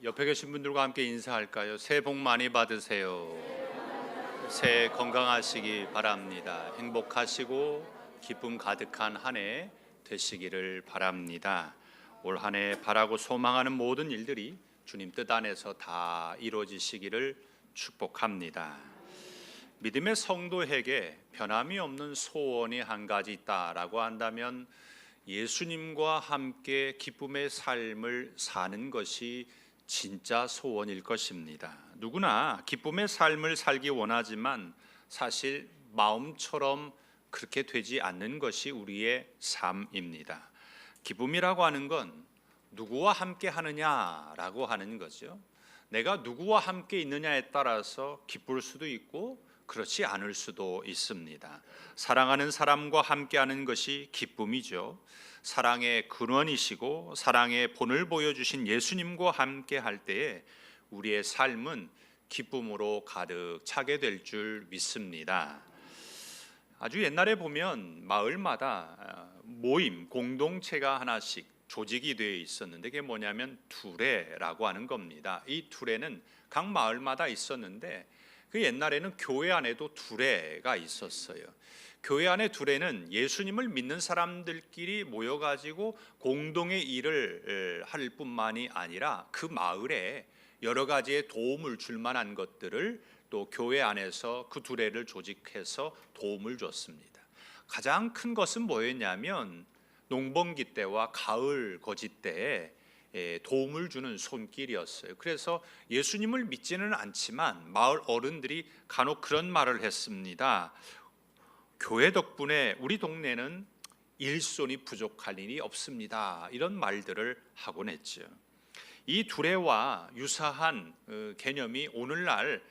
옆에 계신 분들과 함께 인사할까요? 새해 복 많이 받으세요. 새해 건강하시기 바랍니다. 행복하시고 기쁨 가득한 한 해 되시기를 바랍니다. 올 한 해 바라고 소망하는 모든 일들이 주님 뜻 안에서 다 이루어지시기를 축복합니다. 믿음의 성도에게 변함이 없는 소원이 한 가지 있다라고 한다면 예수님과 함께 기쁨의 삶을 사는 것이 진짜 소원일 것입니다. 누구나 기쁨의 삶을 살기 원하지만 사실 마음처럼 그렇게 되지 않는 것이 우리의 삶입니다. 기쁨이라고 하는 건 누구와 함께 하느냐라고 하는 거죠. 내가 누구와 함께 있느냐에 따라서 기쁠 수도 있고 그렇지 않을 수도 있습니다. 사랑하는 사람과 함께하는 것이 기쁨이죠. 사랑의 근원이시고 사랑의 본을 보여주신 예수님과 함께할 때에 우리의 삶은 기쁨으로 가득 차게 될 줄 믿습니다. 아주 옛날에 보면 마을마다 모임, 공동체가 하나씩 조직이 되어 있었는데 그게 뭐냐면 두레라고 하는 겁니다. 이 두레는 각 마을마다 있었는데 그 옛날에는 교회 안에도 두레가 있었어요. 교회 안에 두레는 예수님을 믿는 사람들끼리 모여가지고 공동의 일을 할 뿐만이 아니라 그 마을에 여러 가지의 도움을 줄 만한 것들을 또 교회 안에서 그 두레를 조직해서 도움을 줬습니다. 가장 큰 것은 뭐였냐면 농번기 때와 가을 거지 때에 도움을 주는 손길이었어요. 그래서 예수님을 믿지는 않지만 마을 어른들이 간혹 그런 말을 했습니다. 교회 덕분에 우리 동네는 일손이 부족할 일이 없습니다. 이런 말들을 하곤 했죠. 이 두레와 유사한 개념이 오늘날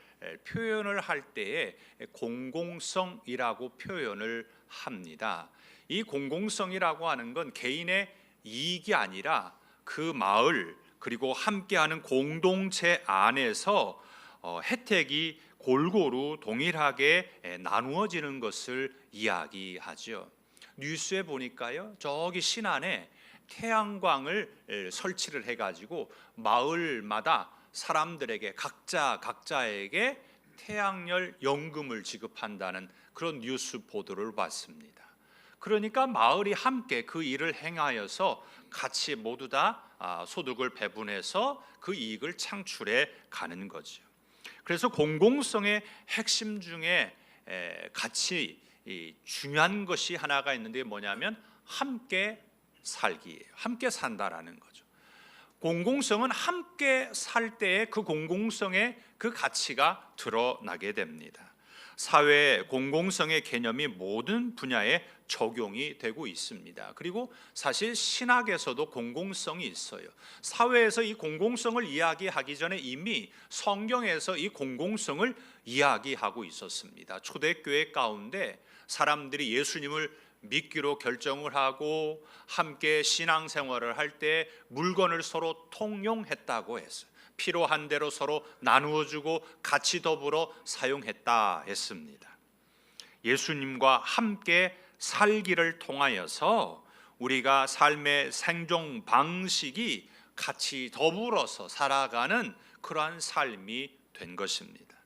표현을 할 때에 공공성이라고 표현을 합니다. 이 공공성이라고 하는 건 개인의 이익이 아니라 그 마을 그리고 함께하는 공동체 안에서 혜택이 골고루 동일하게 나누어지는 것을 이야기하죠. 뉴스에 보니까요, 저기 신안에 태양광을 설치를 해가지고 마을마다 사람들에게 각자에게 태양열 연금을 지급한다는 그런 뉴스 보도를 봤습니다. 그러니까 마을이 함께 그 일을 행하여서 같이 모두 다 소득을 배분해서 그 이익을 창출해 가는 거죠. 그래서 공공성의 핵심 중에 같이 중요한 것이 하나가 있는데 뭐냐면 함께 살기예요. 함께 산다라는 거죠. 공공성은 함께 살 때에 그 공공성의 그 가치가 드러나게 됩니다. 사회 공공성의 개념이 모든 분야에 적용이 되고 있습니다. 그리고 사실 신학에서도 공공성이 있어요. 사회에서 이 공공성을 이야기하기 전에 이미 성경에서 이 공공성을 이야기하고 있었습니다. 초대교회 가운데 사람들이 예수님을 믿기로 결정을 하고 함께 신앙생활을 할 때 물건을 서로 통용했다고 했어요. 필요한 대로 서로 나누어주고 같이 더불어 사용했다 했습니다. 예수님과 함께 살기를 통하여서 우리가 삶의 생존 방식이 같이 더불어서 살아가는 그러한 삶이 된 것입니다.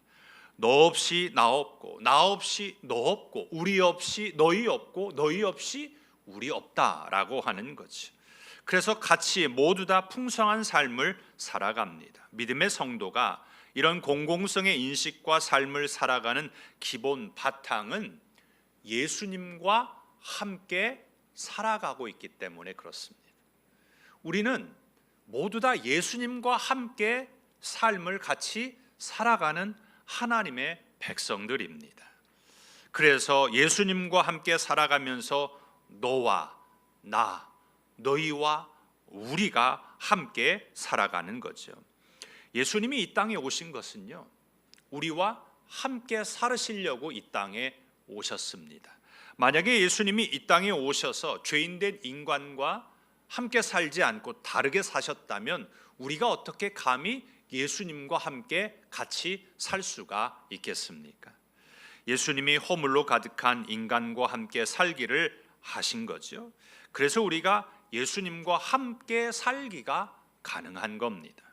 너 없이 나 없고 나 없이 너 없고 우리 없이 너희 없고 너희 없이 우리 없다라고 하는 거죠. 그래서 같이 모두 다 풍성한 삶을 살아갑니다. 믿음의 성도가 이런 공공성의 인식과 삶을 살아가는 기본 바탕은 예수님과 함께 살아가고 있기 때문에 그렇습니다. 우리는 모두 다 예수님과 함께 삶을 같이 살아가는 하나님의 백성들입니다. 그래서 예수님과 함께 살아가면서 너와 나, 너희와 우리가 함께 살아가는 거죠. 예수님이 이 땅에 오신 것은요, 우리와 함께 살으시려고 이 땅에 오셨습니다. 만약에 예수님이 이 땅에 오셔서 죄인된 인간과 함께 살지 않고 다르게 사셨다면 우리가 어떻게 감히 예수님과 함께 같이 살 수가 있겠습니까? 예수님이 허물로 가득한 인간과 함께 살기를 하신 거죠. 그래서 우리가 예수님과 함께 살기가 가능한 겁니다.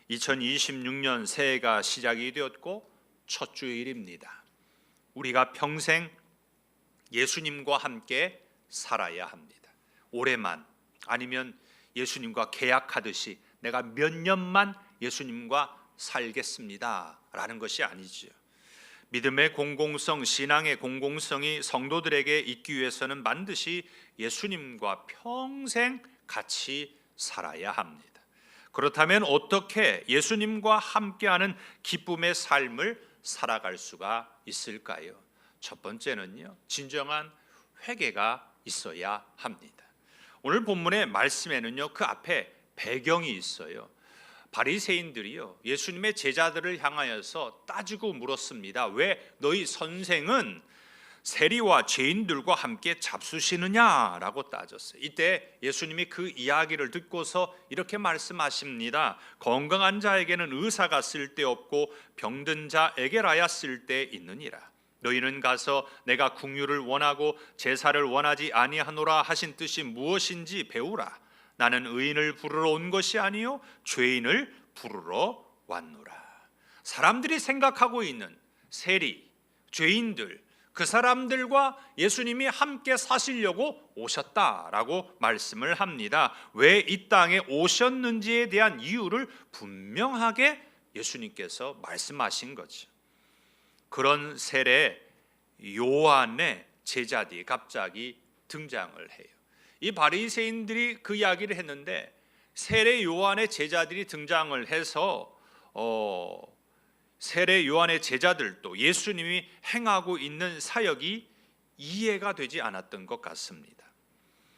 2026년 새해가 시작이 되었고 첫 주일입니다. 우리가 평생 예수님과 함께 살아야 합니다. 올해만, 아니면 예수님과 계약하듯이 내가 몇 년만 예수님과 살겠습니다 라는 것이 아니지요. 믿음의 공공성, 신앙의 공공성이 성도들에게 있기 위해서는 반드시 예수님과 평생 같이 살아야 합니다. 그렇다면 어떻게 예수님과 함께하는 기쁨의 삶을 살아갈 수가 있을까요? 첫 번째는요, 진정한 회개가 있어야 합니다. 오늘 본문의 말씀에는요, 그 앞에 배경이 있어요. 바리새인들이요, 예수님의 제자들을 향하여서 따지고 물었습니다. 왜 너희 선생은 세리와 죄인들과 함께 잡수시느냐라고 따졌어요. 이때 예수님이 그 이야기를 듣고서 이렇게 말씀하십니다. 건강한 자에게는 의사가 쓸데없고 병든 자에게라야 쓸데있느니라. 너희는 가서 내가 긍휼을 원하고 제사를 원하지 아니하노라 하신 뜻이 무엇인지 배우라. 나는 의인을 부르러 온 것이 아니요 죄인을 부르러 왔노라. 사람들이 생각하고 있는 세리, 죄인들, 그 사람들과 예수님이 함께 사시려고 오셨다라고 말씀을 합니다. 왜 이 땅에 오셨는지에 대한 이유를 분명하게 예수님께서 말씀하신 거죠. 그런 세례 요한의 제자들이 갑자기 등장을 해요. 이 바리새인들이 그 이야기를 했는데 세례 요한의 제자들이 등장을 해서 세례 요한의 제자들도 예수님이 행하고 있는 사역이 이해가 되지 않았던 것 같습니다.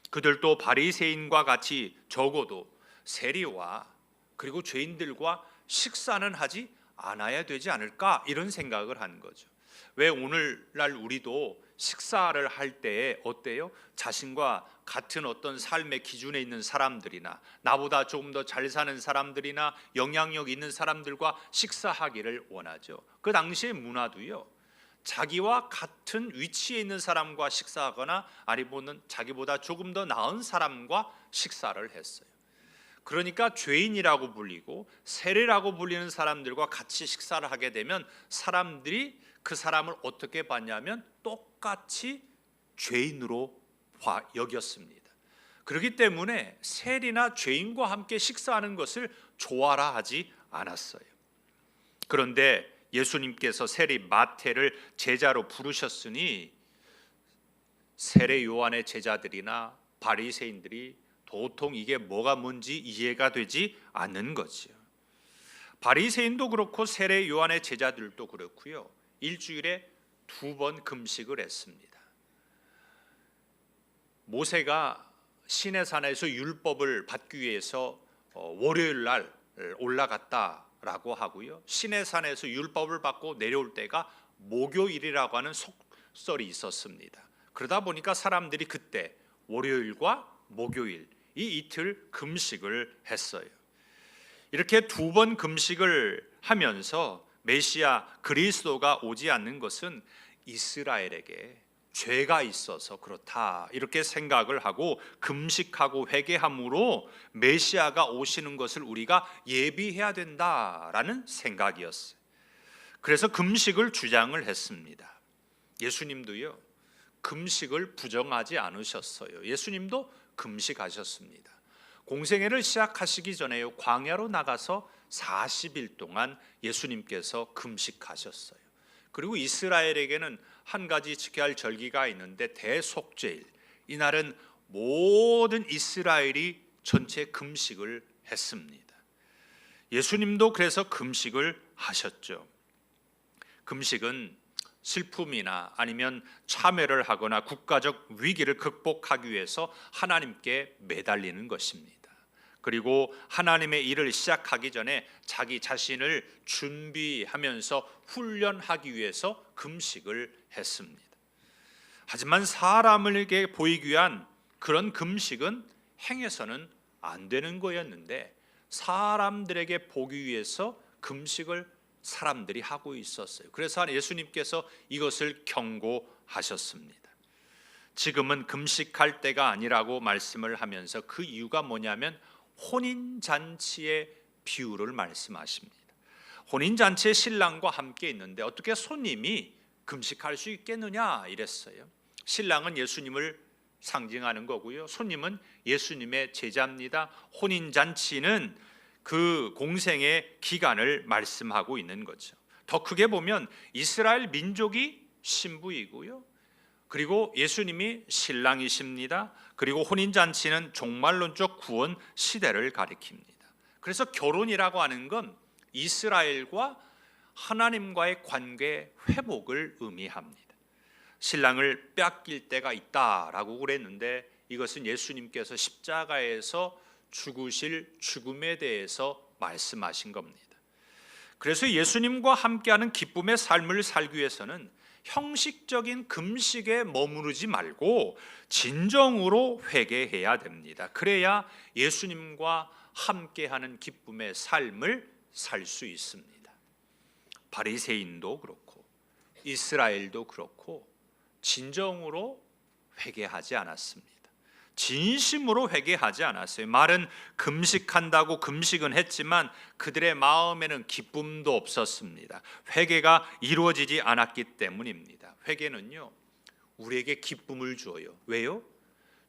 그들도 바리새인과 같이 적어도 세리와 그리고 죄인들과 식사는 하지 않아야 되지 않을까, 이런 생각을 한 거죠. 왜 오늘날 우리도 식사를 할 때에 어때요? 자신과 같은 어떤 삶의 기준에 있는 사람들이나 나보다 조금 더 잘 사는 사람들이나 영향력 있는 사람들과 식사하기를 원하죠. 그 당시의 문화도요, 자기와 같은 위치에 있는 사람과 식사하거나 아니면 자기보다 조금 더 나은 사람과 식사를 했어요. 그러니까 죄인이라고 불리고 세리라고 불리는 사람들과 같이 식사를 하게 되면 사람들이 그 사람을 어떻게 봤냐면 똑같이 죄인으로 여겼습니다. 그렇기 때문에 세리나 죄인과 함께 식사하는 것을 좋아라 하지 않았어요. 그런데 예수님께서 세리 마태를 제자로 부르셨으니 세례 요한의 제자들이나 바리새인들이 도통 이게 뭐가 뭔지 이해가 되지 않는 거죠. 바리새인도 그렇고 세례 요한의 제자들도 그렇고요, 일주일에 2번 금식을 했습니다. 모세가 시내산에서 율법을 받기 위해서 월요일 날 올라갔다라고 하고요, 시내산에서 율법을 받고 내려올 때가 목요일이라고 하는 속설이 있었습니다. 그러다 보니까 사람들이 그때 월요일과 목요일 이 이틀 금식을 했어요. 이렇게 2번 금식을 하면서 메시아 그리스도가 오지 않는 것은 이스라엘에게 죄가 있어서 그렇다, 이렇게 생각을 하고 금식하고 회개함으로 메시아가 오시는 것을 우리가 예비해야 된다라는 생각이었어요. 그래서 금식을 주장을 했습니다. 예수님도요, 금식을 부정하지 않으셨어요. 예수님도 금식하셨습니다. 공생애를 시작하시기 전에요, 광야로 나가서 40일 동안 예수님께서 금식하셨어요. 그리고 이스라엘에게는 한 가지 지켜야 할 절기가 있는데 대속죄일, 이날은 모든 이스라엘이 전체 금식을 했습니다. 예수님도 그래서 금식을 하셨죠. 금식은 슬픔이나 아니면 참회를 하거나 국가적 위기를 극복하기 위해서 하나님께 매달리는 것입니다. 그리고 하나님의 일을 시작하기 전에 자기 자신을 준비하면서 훈련하기 위해서 금식을 했습니다. 하지만 사람에게 보이기 위한 그런 금식은 행해서는 안 되는 거였는데 사람들에게 보기 위해서 금식을 사람들이 하고 있었어요. 그래서 예수님께서 이것을 경고하셨습니다. 지금은 금식할 때가 아니라고 말씀을 하면서 그 이유가 뭐냐면 혼인잔치의 비유를 말씀하십니다. 혼인잔치에 신랑과 함께 있는데 어떻게 손님이 금식할 수 있겠느냐 이랬어요. 신랑은 예수님을 상징하는 거고요, 손님은 예수님의 제자입니다. 혼인잔치는 그 공생의 기간을 말씀하고 있는 거죠. 더 크게 보면 이스라엘 민족이 신부이고요, 그리고 예수님이 신랑이십니다. 그리고 혼인잔치는 종말론적 구원 시대를 가리킵니다. 그래서 결혼이라고 하는 건 이스라엘과 하나님과의 관계 회복을 의미합니다. 신랑을 빼앗길 때가 있다라고 그랬는데 이것은 예수님께서 십자가에서 죽으실 죽음에 대해서 말씀하신 겁니다. 그래서 예수님과 함께하는 기쁨의 삶을 살기 위해서는 형식적인 금식에 머무르지 말고 진정으로 회개해야 됩니다. 그래야 예수님과 함께하는 기쁨의 삶을 살 수 있습니다. 바리새인도 그렇고 이스라엘도 그렇고 진정으로 회개하지 않았습니다. 진심으로 회개하지 않았어요. 말은 금식한다고 금식은 했지만 그들의 마음에는 기쁨도 없었습니다. 회개가 이루어지지 않았기 때문입니다. 회개는요, 우리에게 기쁨을 주어요. 왜요?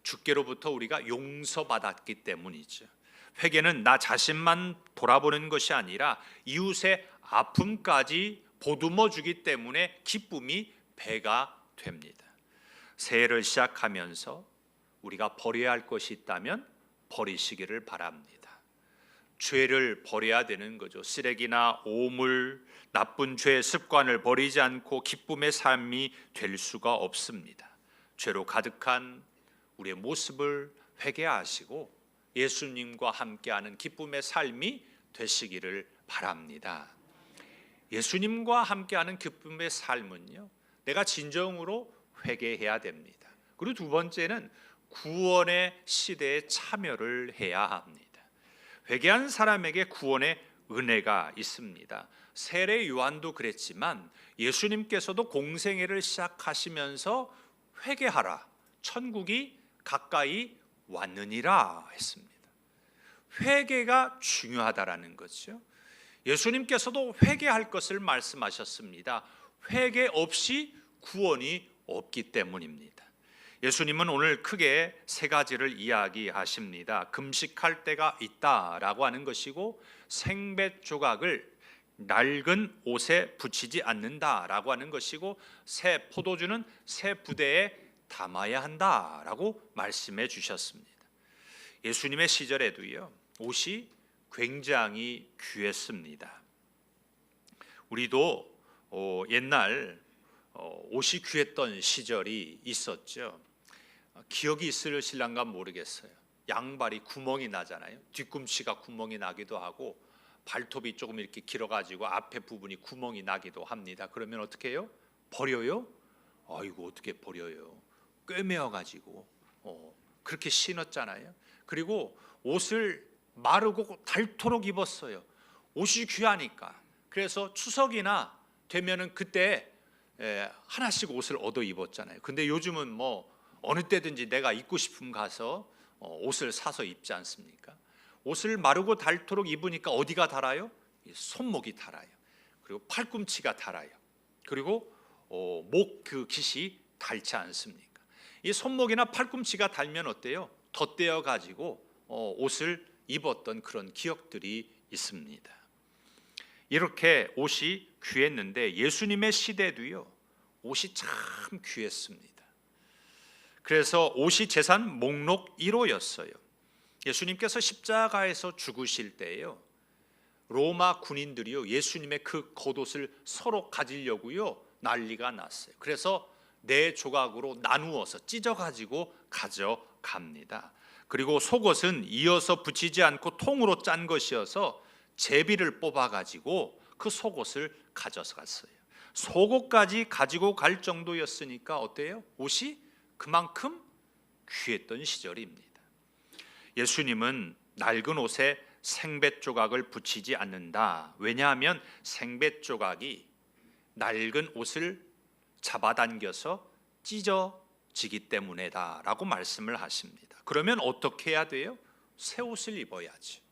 주께로부터 우리가 용서받았기 때문이죠. 회개는 나 자신만 돌아보는 것이 아니라 이웃의 아픔까지 보듬어 주기 때문에 기쁨이 배가 됩니다. 새해를 시작하면서 우리가 버려야 할 것이 있다면 버리시기를 바랍니다. 죄를 버려야 되는 거죠. 쓰레기나 오물, 나쁜 죄의 습관을 버리지 않고 기쁨의 삶이 될 수가 없습니다. 죄로 가득한 우리의 모습을 회개하시고 예수님과 함께하는 기쁨의 삶이 되시기를 바랍니다. 예수님과 함께하는 기쁨의 삶은요, 내가 진정으로 회개해야 됩니다. 그리고 두 번째는 구원의 시대에 참여를 해야 합니다. 회개한 사람에게 구원의 은혜가 있습니다. 세례 요한도 그랬지만 예수님께서도 공생애를 시작하시면서 회개하라, 천국이 가까이 왔느니라 했습니다. 회개가 중요하다라는 거죠. 예수님께서도 회개할 것을 말씀하셨습니다. 회개 없이 구원이 없기 때문입니다. 예수님은 오늘 크게 세 가지를 이야기하십니다. 금식할 때가 있다라고 하는 것이고, 생배 조각을 낡은 옷에 붙이지 않는다라고 하는 것이고, 새 포도주는 새 부대에 담아야 한다라고 말씀해 주셨습니다. 예수님의 시절에도요, 옷이 굉장히 귀했습니다. 우리도 옛날 옷이 귀했던 시절이 있었죠. 기억이 있으실랑가 모르겠어요. 양발이 구멍이 나잖아요. 뒤꿈치가 구멍이 나기도 하고 발톱이 조금 이렇게 길어가지고 앞에 부분이 구멍이 나기도 합니다. 그러면 어떻게 해요? 버려요? 아이고, 어떻게 버려요? 꿰매어가지고 그렇게 신었잖아요. 그리고 옷을 마르고 닳도록 입었어요. 옷이 귀하니까. 그래서 추석이나 되면은 그때 하나씩 옷을 얻어 입었잖아요. 근데 요즘은 뭐 어느 때든지 내가 입고 싶으면 가서 옷을 사서 입지 않습니까? 옷을 마르고 닳도록 입으니까 어디가 닳아요? 손목이 닳아요. 그리고 팔꿈치가 닳아요. 그리고 목 그 깃이 닳지 않습니까? 이 손목이나 팔꿈치가 닳으면 어때요? 덧대어 가지고 옷을 입었던 그런 기억들이 있습니다. 이렇게 옷이 귀했는데 예수님의 시대도요, 옷이 참 귀했습니다. 그래서 옷이 재산 목록 1호였어요. 예수님께서 십자가에서 죽으실 때요, 로마 군인들이요, 예수님의 그 겉옷을 서로 가지려고요 난리가 났어요. 그래서 네 조각으로 나누어서 찢어가지고 가져갑니다. 그리고 속옷은 이어서 붙이지 않고 통으로 짠 것이어서 제비를 뽑아가지고 그 속옷을 가져서 갔어요. 속옷까지 가지고 갈 정도였으니까 어때요? 옷이 그만큼 귀했던 시절입니다. 예수님은 낡은 옷에 생배 조각을 붙이지 않는다. 왜냐하면 생배 조각이 낡은 옷을 잡아당겨서 찢어지기 때문이다 라고 말씀을 하십니다. 그러면 어떻게 해야 돼요? 새 옷을 입어야지.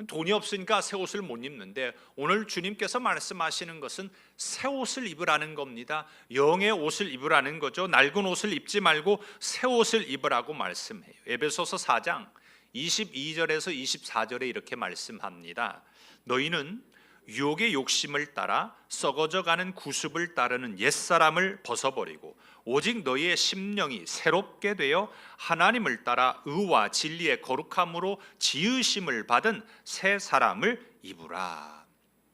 돈이 없으니까 새 옷을 못 입는데, 오늘 주님께서 말씀하시는 것은 새 옷을 입으라는 겁니다. 영의 옷을 입으라는 거죠. 낡은 옷을 입지 말고 새 옷을 입으라고 말씀해요. 에베소서 4장 22절에서 24절에 이렇게 말씀합니다. 너희는 유혹의 욕심을 따라 썩어져가는 구습을 따르는 옛사람을 벗어버리고 오직 너희의 심령이 새롭게 되어 하나님을 따라 의와 진리의 거룩함으로 지으심을 받은 새 사람을 입으라.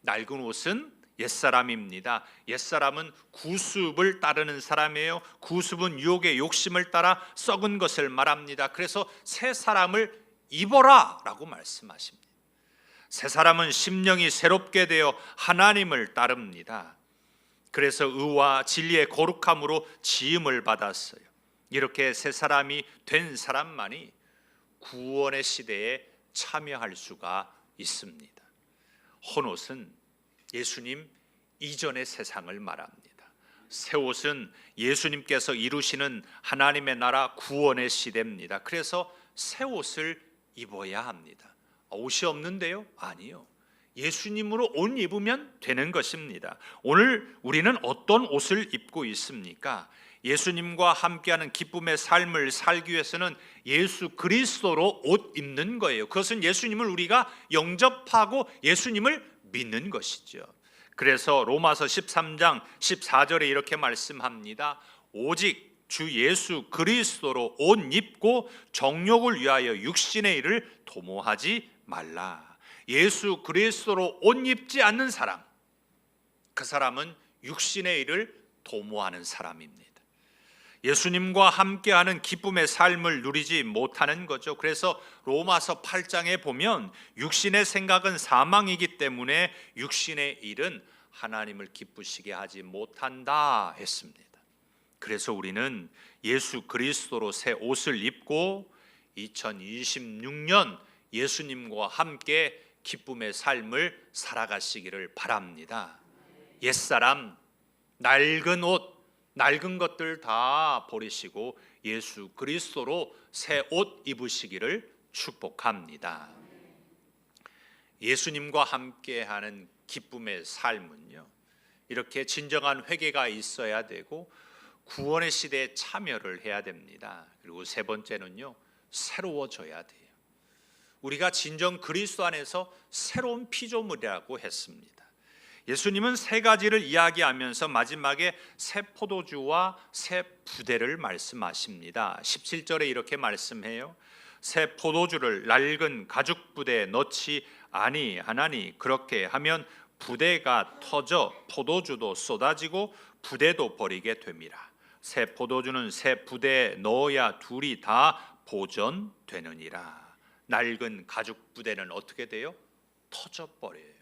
낡은 옷은 옛사람입니다. 옛사람은 구습을 따르는 사람이에요. 구습은 유혹의 욕심을 따라 썩은 것을 말합니다. 그래서 새 사람을 입어라 라고 말씀하십니다. 새 사람은 심령이 새롭게 되어 하나님을 따릅니다. 그래서 의와 진리의 거룩함으로 지음을 받았어요. 이렇게 새 사람이 된 사람만이 구원의 시대에 참여할 수가 있습니다. 헌옷은 예수님 이전의 세상을 말합니다. 새 옷은 예수님께서 이루시는 하나님의 나라 구원의 시대입니다. 그래서 새 옷을 입어야 합니다. 옷이 없는데요? 아니요. 예수님으로 옷 입으면 되는 것입니다. 오늘 우리는 어떤 옷을 입고 있습니까? 예수님과 함께하는 기쁨의 삶을 살기 위해서는 예수 그리스도로 옷 입는 거예요. 그것은 예수님을 우리가 영접하고 예수님을 믿는 것이죠. 그래서 로마서 13장 14절에 이렇게 말씀합니다. 오직 주 예수 그리스도로 옷 입고 정욕을 위하여 육신의 일을 도모하지 말라. 예수 그리스도로 옷 입지 않는 사람, 그 사람은 육신의 일을 도모하는 사람입니다. 예수님과 함께하는 기쁨의 삶을 누리지 못하는 거죠. 그래서 로마서 8장에 보면 육신의 생각은 사망이기 때문에 육신의 일은 하나님을 기쁘시게 하지 못한다 했습니다. 그래서 우리는 예수 그리스도로 새 옷을 입고 2026년 예수님과 함께 기쁨의 삶을 살아가시기를 바랍니다. 옛사람, 낡은 옷, 낡은 것들 다 버리시고 예수 그리스도로 새 옷 입으시기를 축복합니다. 예수님과 함께하는 기쁨의 삶은요, 이렇게 진정한 회개가 있어야 되고 구원의 시대에 참여를 해야 됩니다. 그리고 세 번째는요, 새로워져야 돼요. 우리가 진정 그리스도 안에서 새로운 피조물이라고 했습니다. 예수님은 세 가지를 이야기하면서 마지막에 새 포도주와 새 부대를 말씀하십니다. 17절에 이렇게 말씀해요. 새 포도주를 낡은 가죽 부대에 넣지 아니하나니 그렇게 하면 부대가 터져 포도주도 쏟아지고 부대도 버리게 됨이라. 새 포도주는 새 부대에 넣어야 둘이 다 보존되느니라. 낡은 가죽 부대는 어떻게 돼요? 터져버려요.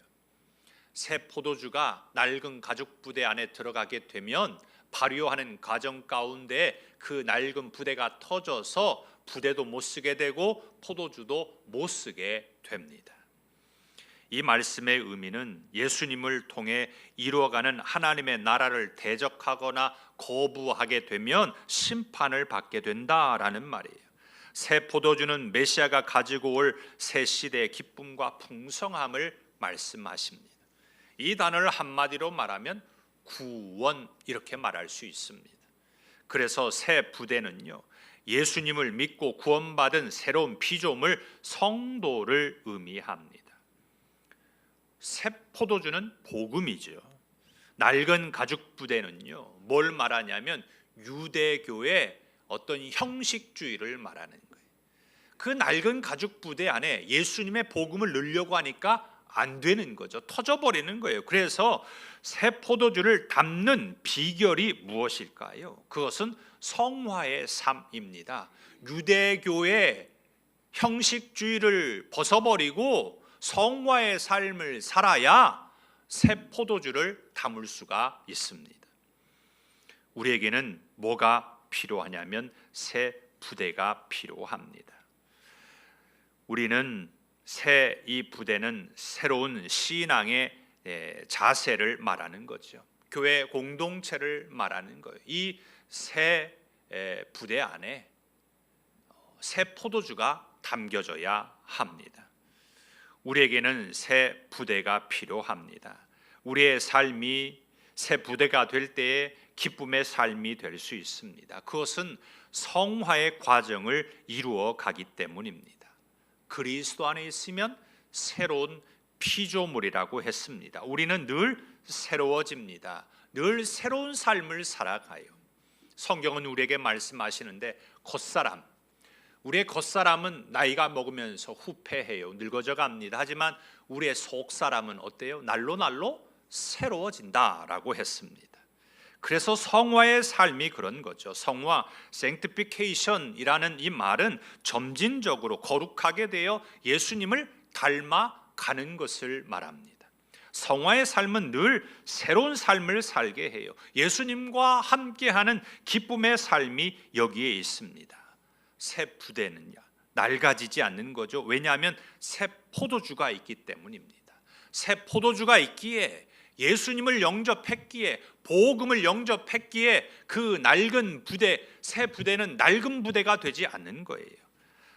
새 포도주가 낡은 가죽 부대 안에 들어가게 되면 발효하는 과정 가운데 그 낡은 부대가 터져서 부대도 못 쓰게 되고 포도주도 못 쓰게 됩니다. 이 말씀의 의미는 예수님을 통해 이루어가는 하나님의 나라를 대적하거나 거부하게 되면 심판을 받게 된다라는 말이에요. 새 포도주는 메시아가 가지고 올 새 시대의 기쁨과 풍성함을 말씀하십니다. 이 단어를 한마디로 말하면 구원, 이렇게 말할 수 있습니다. 그래서 새 부대는요, 예수님을 믿고 구원받은 새로운 피조물 성도를 의미합니다. 새 포도주는 복음이죠. 낡은 가죽 부대는요, 뭘 말하냐면 유대교의 어떤 형식주의를 말하는 거예요. 그 낡은 가죽 부대 안에 예수님의 복음을 넣으려고 하니까 안 되는 거죠. 터져버리는 거예요. 그래서 새 포도주를 담는 비결이 무엇일까요? 그것은 성화의 삶입니다. 유대교의 형식주의를 벗어버리고 성화의 삶을 살아야 새 포도주를 담을 수가 있습니다. 우리에게는 뭐가 필요하냐면 새 부대가 필요합니다. 우리는 이 부대는 새로운 신앙의 자세를 말하는 거죠. 교회 공동체를 말하는 거예요. 이 새 부대 안에 새 포도주가 담겨져야 합니다. 우리에게는 새 부대가 필요합니다. 우리의 삶이 새 부대가 될 때에 기쁨의 삶이 될 수 있습니다. 그것은 성화의 과정을 이루어 가기 때문입니다. 그리스도 안에 있으면 새로운 피조물이라고 했습니다. 우리는 늘 새로워집니다. 늘 새로운 삶을 살아가요. 성경은 우리에게 말씀하시는데 겉사람, 우리의 겉사람은 나이가 먹으면서 후패해요. 늙어져 갑니다. 하지만 우리의 속사람은 어때요? 날로 날로 새로워진다라고 했습니다. 그래서 성화의 삶이 그런 거죠. 성화, sanctification이라는 이 말은 점진적으로 거룩하게 되어 예수님을 닮아가는 것을 말합니다. 성화의 삶은 늘 새로운 삶을 살게 해요. 예수님과 함께하는 기쁨의 삶이 여기에 있습니다. 새 부대는요, 낡아지지 않는 거죠. 왜냐하면 새 포도주가 있기 때문입니다. 새 포도주가 있기에, 예수님을 영접했기에, 복음을 영접했기에 그 낡은 부대, 새 부대는 낡은 부대가 되지 않는 거예요.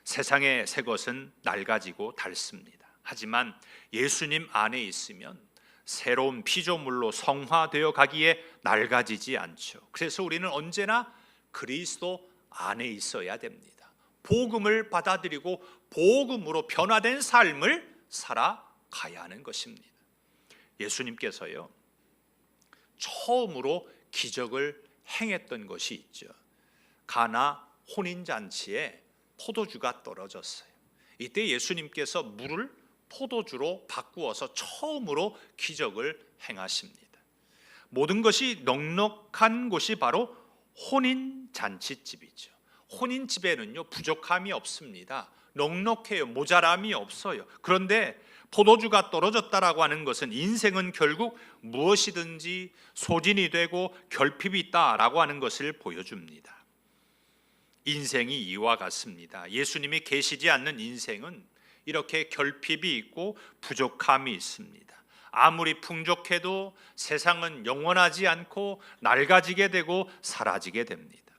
세상의 새 것은 낡아지고 닳습니다. 하지만 예수님 안에 있으면 새로운 피조물로 성화되어 가기에 낡아지지 않죠. 그래서 우리는 언제나 그리스도 안에 있어야 됩니다. 복음을 받아들이고 복음으로 변화된 삶을 살아가야 하는 것입니다. 예수님께서요, 처음으로 기적을 행했던 것이 있죠. 가나 혼인잔치에 포도주가 떨어졌어요. 이때 예수님께서 물을 포도주로 바꾸어서 처음으로 기적을 행하십니다. 모든 것이 넉넉한 곳이 바로 혼인잔치집이죠. 혼인집에는요, 부족함이 없습니다. 넉넉해요. 모자람이 없어요. 그런데 포도주가 떨어졌다라고 하는 것은 인생은 결국 무엇이든지 소진이 되고 결핍이 있다라고 하는 것을 보여줍니다. 인생이 이와 같습니다. 예수님이 계시지 않는 인생은 이렇게 결핍이 있고 부족함이 있습니다. 아무리 풍족해도 세상은 영원하지 않고 낡아지게 되고 사라지게 됩니다.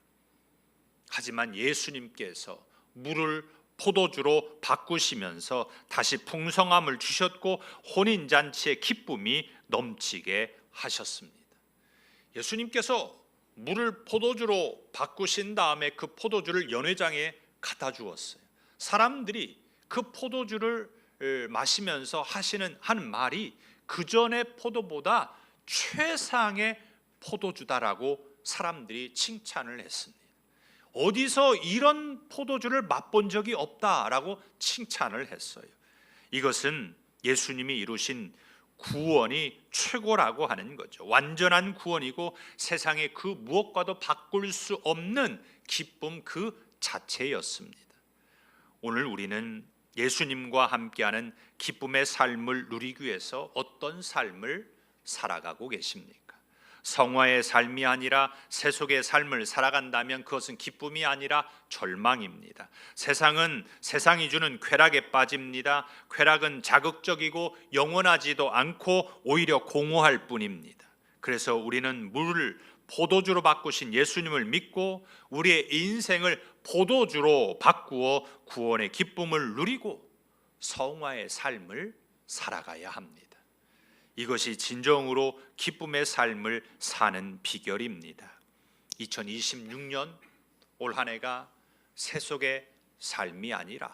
하지만 예수님께서 물을 포도주로 바꾸시면서 다시 풍성함을 주셨고 혼인잔치의 기쁨이 넘치게 하셨습니다. 예수님께서 물을 포도주로 바꾸신 다음에 그 포도주를 연회장에 갖다 주었어요. 사람들이 그 포도주를 마시면서 하는 말이 그 전의 포도보다 최상의 포도주다라고 사람들이 칭찬을 했습니다. 어디서 이런 포도주를 맛본 적이 없다라고 칭찬을 했어요. 이것은 예수님이 이루신 구원이 최고라고 하는 거죠. 완전한 구원이고 세상에 그 무엇과도 바꿀 수 없는 기쁨 그 자체였습니다. 오늘 우리는 예수님과 함께하는 기쁨의 삶을 누리기 위해서 어떤 삶을 살아가고 계십니까? 성화의 삶이 아니라 세속의 삶을 살아간다면 그것은 기쁨이 아니라 절망입니다. 세상이 주는 쾌락에 빠집니다. 쾌락은 자극적이고 영원하지도 않고 오히려 공허할 뿐입니다. 그래서 우리는 물을 포도주로 바꾸신 예수님을 믿고 우리의 인생을 포도주로 바꾸어 구원의 기쁨을 누리고 성화의 삶을 살아가야 합니다. 이것이 진정으로 기쁨의 삶을 사는 비결입니다. 2026년 올 한 해가 세속의 삶이 아니라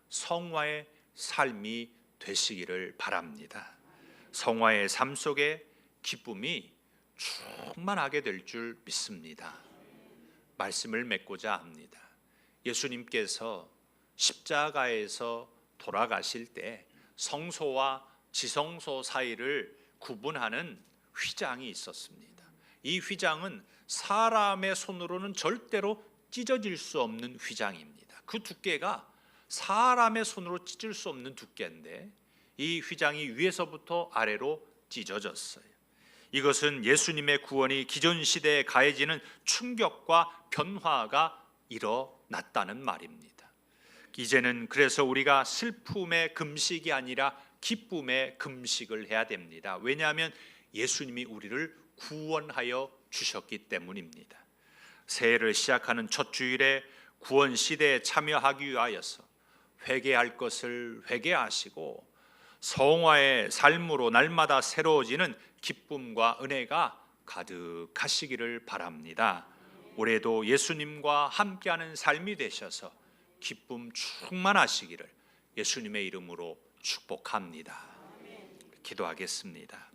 성화의 삶이 되시기를 바랍니다. 성화의 삶 속에 기쁨이 충만하게 될 줄 믿습니다. 말씀을 맺고자 합니다. 예수님께서 십자가에서 돌아가실 때 성소와 지성소 사이를 구분하는 휘장이 있었습니다. 이 휘장은 사람의 손으로는 절대로 찢어질 수 없는 휘장입니다. 그 두께가 사람의 손으로 찢을 수 없는 두께인데 이 휘장이 위에서부터 아래로 찢어졌어요. 이것은 예수님의 구원이 기존 시대에 가해지는 충격과 변화가 일어났다는 말입니다. 이제는 그래서 우리가 슬픔의 금식이 아니라 기쁨의 금식을 해야 됩니다. 왜냐하면 예수님이 우리를 구원하여 주셨기 때문입니다. 새해를 시작하는 첫 주일에 구원 시대에 참여하기 위하여서 회개할 것을 회개하시고 성화의 삶으로 날마다 새로워지는 기쁨과 은혜가 가득하시기를 바랍니다. 올해도 예수님과 함께하는 삶이 되셔서 기쁨 충만하시기를 예수님의 이름으로 축복합니다. 기도하겠습니다.